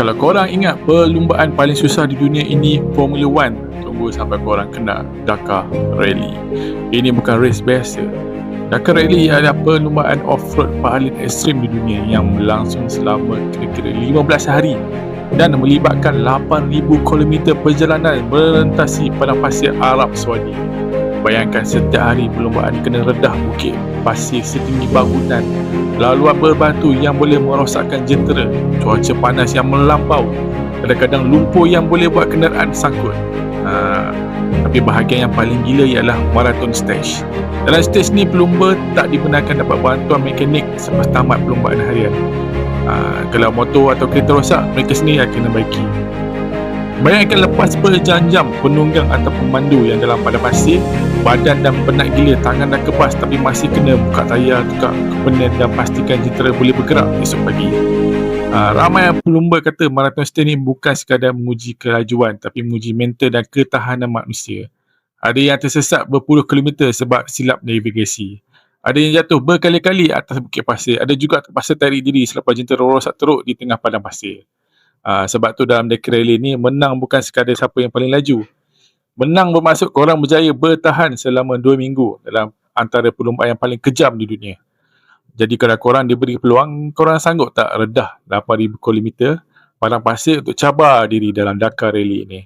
Kalau korang ingat perlumbaan paling susah di dunia ini Formula One, tunggu sampai korang kena Dakar Rally. Ini bukan race biasa. Dakar Rally adalah perlumbaan off-road paling ekstrim di dunia yang berlangsung selama kira-kira 15 hari dan melibatkan 8,000 km perjalanan merentasi padang pasir Arab Saudi. Bayangkan setiap hari perlumbaan kena redah bukit pasir setinggi bangunan, laluan berbatu yang boleh merosakkan jentera, cuaca panas yang melampau, kadang-kadang lumpur yang boleh buat kenderaan sangkut. Tapi bahagian yang paling gila ialah marathon stage. Dalam stage ni pelumba tak dibenarkan dapat bantuan mekanik selepas tamat perlumbaan harian. Kalau motor atau kereta rosak, mereka sendiri akan kena baiki. Bayangkan lepas berjam-jam penunggang atau pemandu yang dalam padang pasir, badan dah penat gila, tangan dah kebas tapi masih kena buka tayar, tukar kepenan dan pastikan jentera boleh bergerak esok pagi. Ramai pelumba kata marathon stage ni bukan sekadar menguji kelajuan tapi menguji mental dan ketahanan manusia. Ada yang tersesat berpuluh kilometer sebab silap navigasi. Ada yang jatuh berkali-kali atas bukit pasir. Ada juga terpaksa tarik diri selepas jentera rosak teruk di tengah padang pasir. Sebab tu dalam Dakar Rally ni, menang bukan sekadar siapa yang paling laju. Menang bermaksud korang berjaya bertahan selama 2 minggu dalam antara perlumbaan yang paling kejam di dunia. Jadi kalau korang diberi peluang, korang sanggup tak redah 8,000 km padang pasir untuk cabar diri dalam Dakar Rally ni?